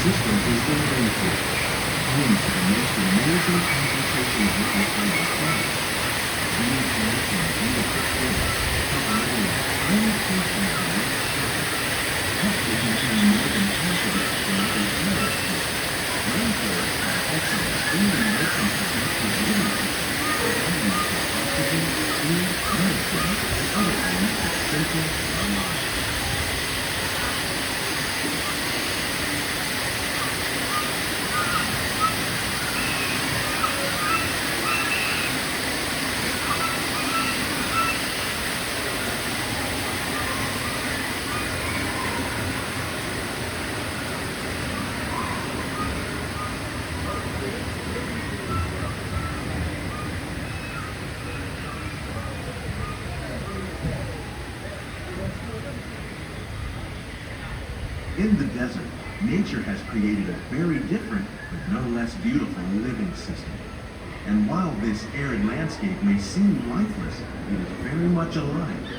system is the rainforest, home to the most amazing concentration of life on the planet. Green plants and beautiful forests cover nearly 90% of the Earth's surface. Plus, they contain more than half of its surrounding atmosphere. Rainforests are also extremely important productive living systems, contributing to oxygen, food, medicine, and other things essential to our lives. In the desert, nature has created a very different, but no less beautiful living system. And while this arid landscape may seem lifeless, it is very much alive.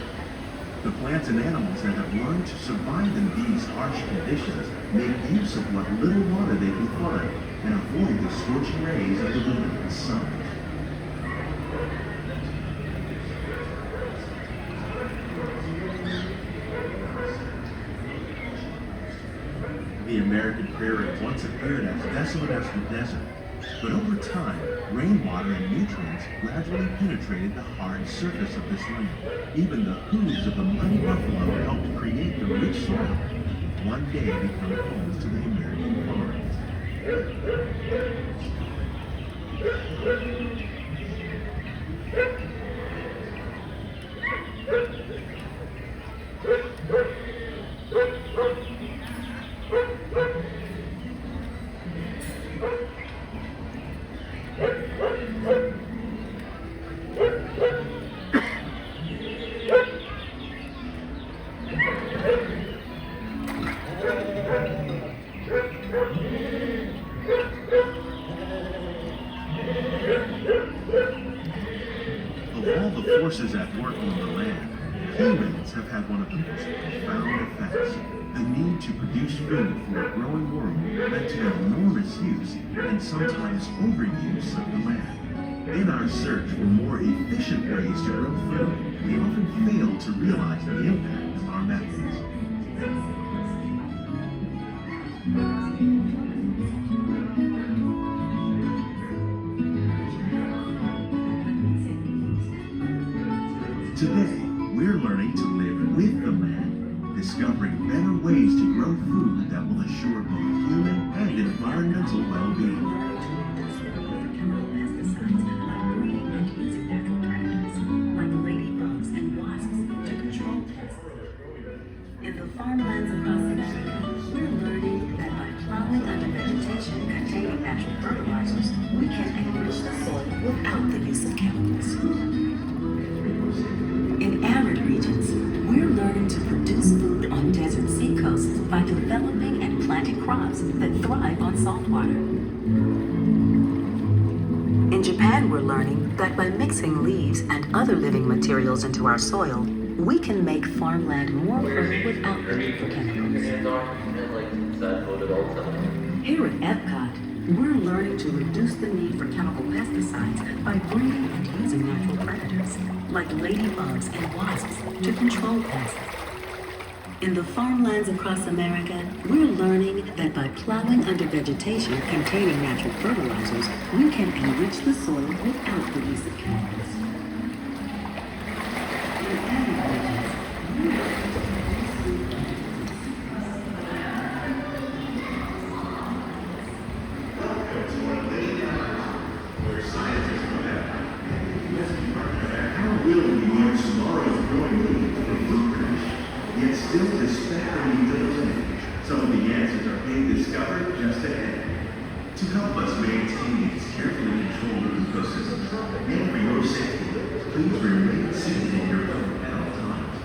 The plants and animals that have learned to survive in these harsh conditions make use of what little water they can find and avoid the scorching rays of the relentless sun. The American prairie once appeared as desolate as the desert, but over time, rainwater and nutrients gradually penetrated the hard surface of this land. Even the hooves of the mighty buffalo helped create the rich soil that one day become homes to the American farms. Of all the forces at work on the land, humans have had one of the most profound effects. The need to produce food for a growing world led to enormous use and sometimes overuse of the land. In our search for more efficient ways to grow food, we often fail to realize the impact of our methods. Today, we're learning to live with the land, discovering better ways to grow food that will assure both human and environmental well-being. In the farmlands across America, we're learning that by plowing under vegetation containing natural fertilizers, we can enrich the soil without the use of chemicals. In arid regions, we're learning to produce food on desert seacoasts by developing and planting crops that thrive on salt water. In Japan, we're learning that by mixing leaves and other living materials into our soil, we can make farmland more fertile without the need for chemicals. Here at Epcot, we're learning to reduce the need for chemical pesticides by breeding and using natural predators, like ladybugs and wasps, to control pests. In the farmlands across America, we're learning that by plowing under vegetation containing natural fertilizers, we can enrich the soil without the use of chemicals. Yet still respect the needs of the land. Some of the answers are being discovered just ahead. To help us maintain these carefully controlled ecosystems, and for your safety, please remain seated in your boat at all times.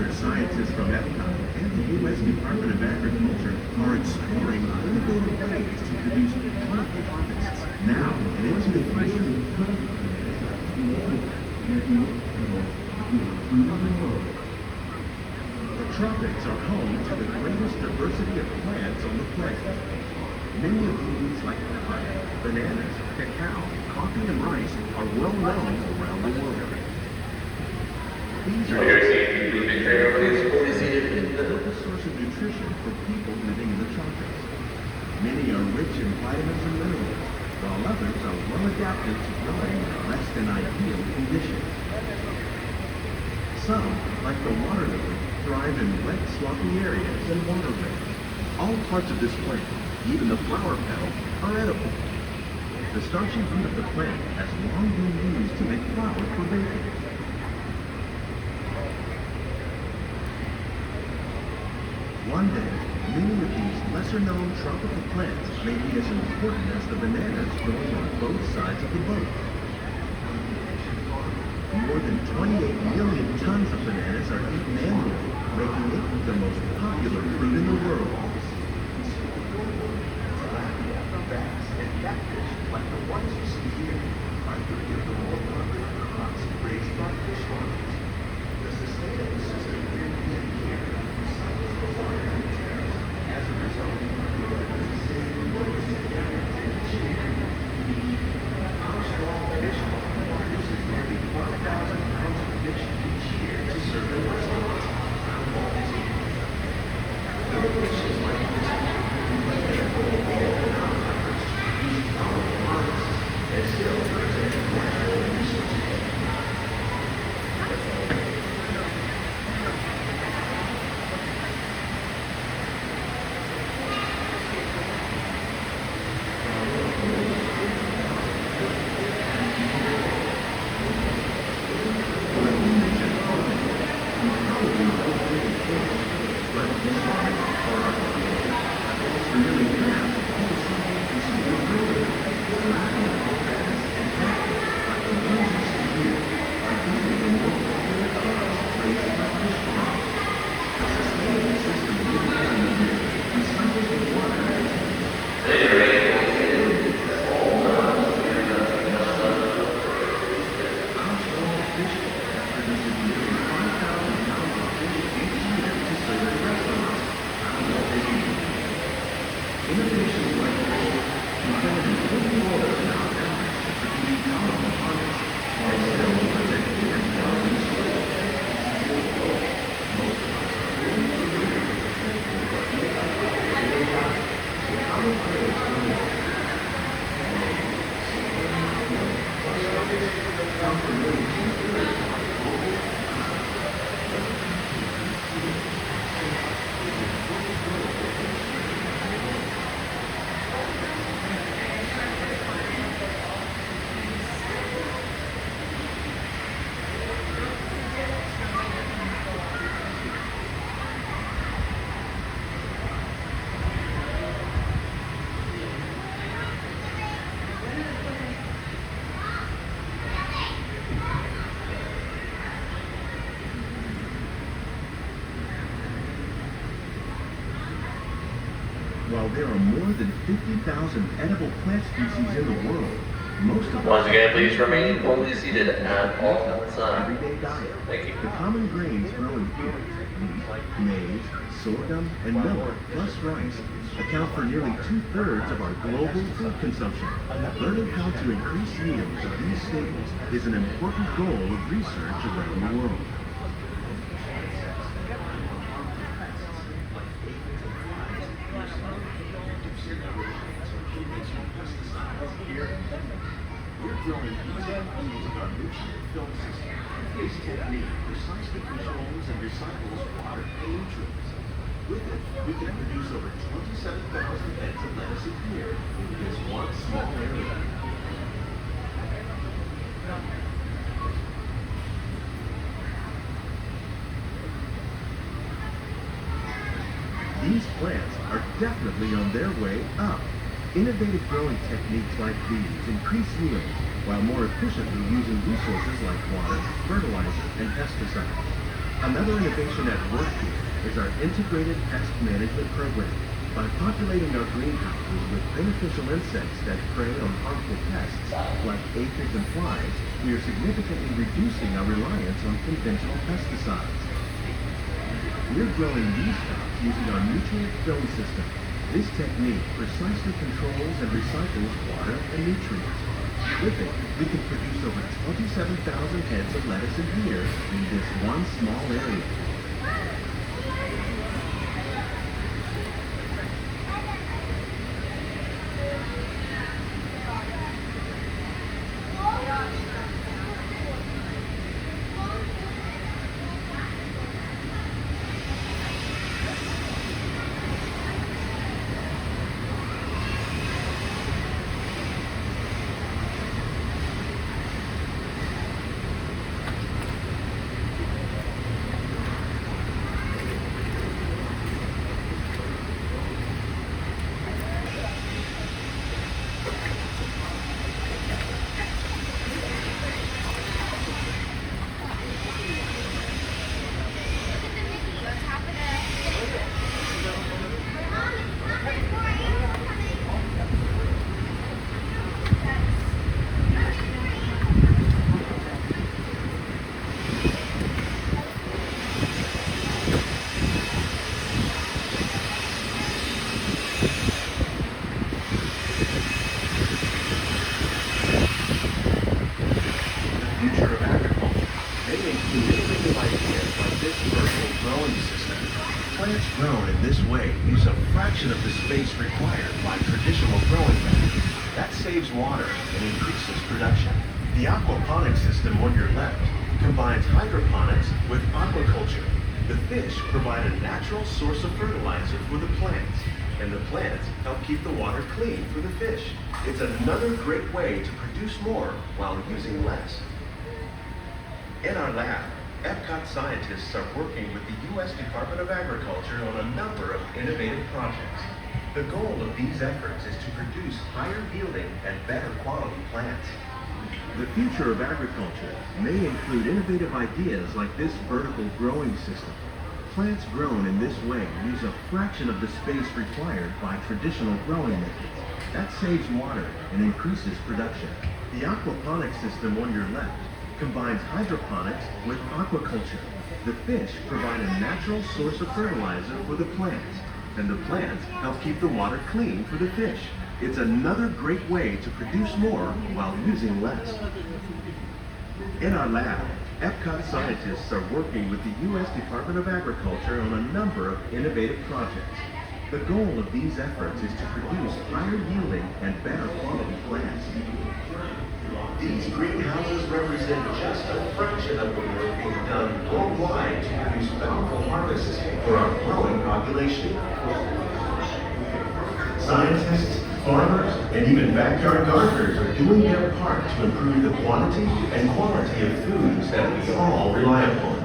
Scientists from Epcot and the U.S. Department of Agriculture are exploring innovative ways to produce plentiful harvests now and into the future. The tropics are home to the greatest diversity of plants on the planet. Many of these, like papaya, bananas, cacao, coffee, and rice, are well known around the world. These are the source of nutrition for people living in the tropics. Many are rich in vitamins and minerals, while others are well adapted to growing in less than ideal conditions. Some, like the water lily, thrive in wet, swampy areas and waterways. All parts of this plant, even the flower petal, are edible. The starchy root of the plant has long been used to make flour for baking. One day, many of these lesser-known tropical plants may be as important as the bananas growing on both sides of the boat. More than 28 million tons of bananas are eaten annually, making it the most popular fruit in the world. Bass and catfish, like the ones you see here, are three of the more popular crops raised by fish farmers. The sustainable system here recycles the water. As a result, our small fish farm produces nearly 1,000 pounds of fish each year to serve in restaurants. The fish is like this. And still represent natural resources. While there are more than 50,000 edible plant species in the world, most of them Once again, please remain fully seated at all times. everyday diet. Thank you. The common grains grown in fields, wheat, maize, sorghum, and millet, plus rice, account for nearly 2/3 of our global food consumption. Learning how to increase yields of these staples is an important goal of research around the world. We're growing these using our nutrient film system. This technique precisely controls and recycles water and nutrients. With it, we can produce over 27,000 beds of lettuce a year in this one small area. These plants are definitely on their way up. Innovative growing techniques like these increase yields while more efficiently using resources like water, fertilizer, and pesticides. Another innovation at work here is our integrated pest management program. By populating our greenhouses with beneficial insects that prey on harmful pests like aphids and flies, we are significantly reducing our reliance on conventional pesticides. We're growing these crops using our nutrient film system. This technique precisely controls and recycles water and nutrients. With it, we can produce over 27,000 heads of lettuce a year in this one small area. Future of agriculture may include innovative ideas like this vertical growing system. Plants grown in this way use a fraction of the space required by traditional growing methods. That saves water and increases production. The aquaponics system on your left combines hydroponics with aquaculture. The fish provide a natural source of fertilizer for the plants, and the plants help keep the water clean for the fish. It's another great way to produce more while using less. In our lab, Epcot scientists are working with the U.S. Department of Agriculture on a number of innovative projects. The goal of these efforts is to produce higher yielding and better quality plants. The future of agriculture may include innovative ideas like this vertical growing system. Plants grown in this way use a fraction of the space required by traditional growing methods. That saves water and increases production. The aquaponics system on your left combines hydroponics with aquaculture. The fish provide a natural source of fertilizer for the plants, and the plants help keep the water clean for the fish. It's another great way to produce more while using less. In our lab, Epcot scientists are working with the U.S. Department of Agriculture on a number of innovative projects. The goal of these efforts is to produce higher yielding and better quality plants. These greenhouses represent just a fraction of the work being done worldwide to produce bountiful harvests for our growing population. Scientists, farmers, and even backyard gardeners are doing their part to improve the quantity and quality of foods that we all rely upon.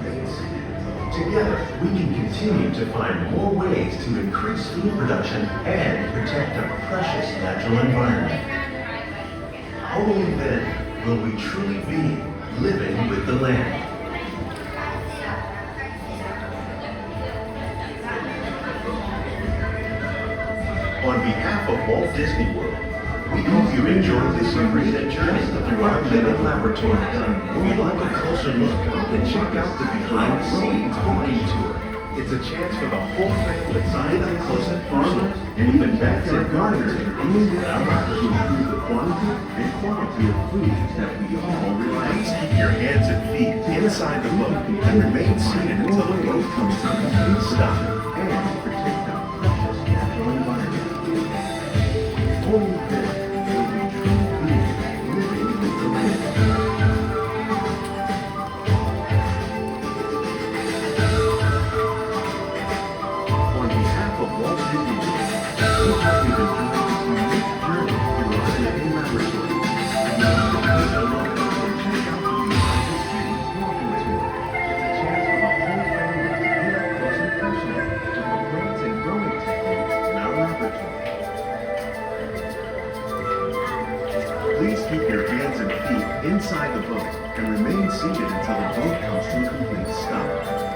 Together, we can continue to find more ways to increase food production and protect our precious natural environment. Only then will we truly be living with the land. On behalf of Walt Disney World, we hope you enjoyed this recent journey through our living laboratory. We'd like a closer look and check out the behind-the-scenes walking tour. It's a chance for the whole family, scientists, farmers, and even backyard gardeners to improve the quantity and quality of foods that we all rely on. Please keep your hands and feet inside the boat and remain seated until the boat comes to a complete stop and protect our precious natural environment. Only then will we truly be living with the land. On behalf of Walt Disney World, we hope you've enjoyed this unique journey through our living laboratory. We hope you take a look and check out the behind-the-scenes walking tour. It's a chance for the whole family to get up close and personal with the plants and growing techniques in our laboratory. Please keep your hands and feet inside the boat and remain seated until the boat comes to a complete stop.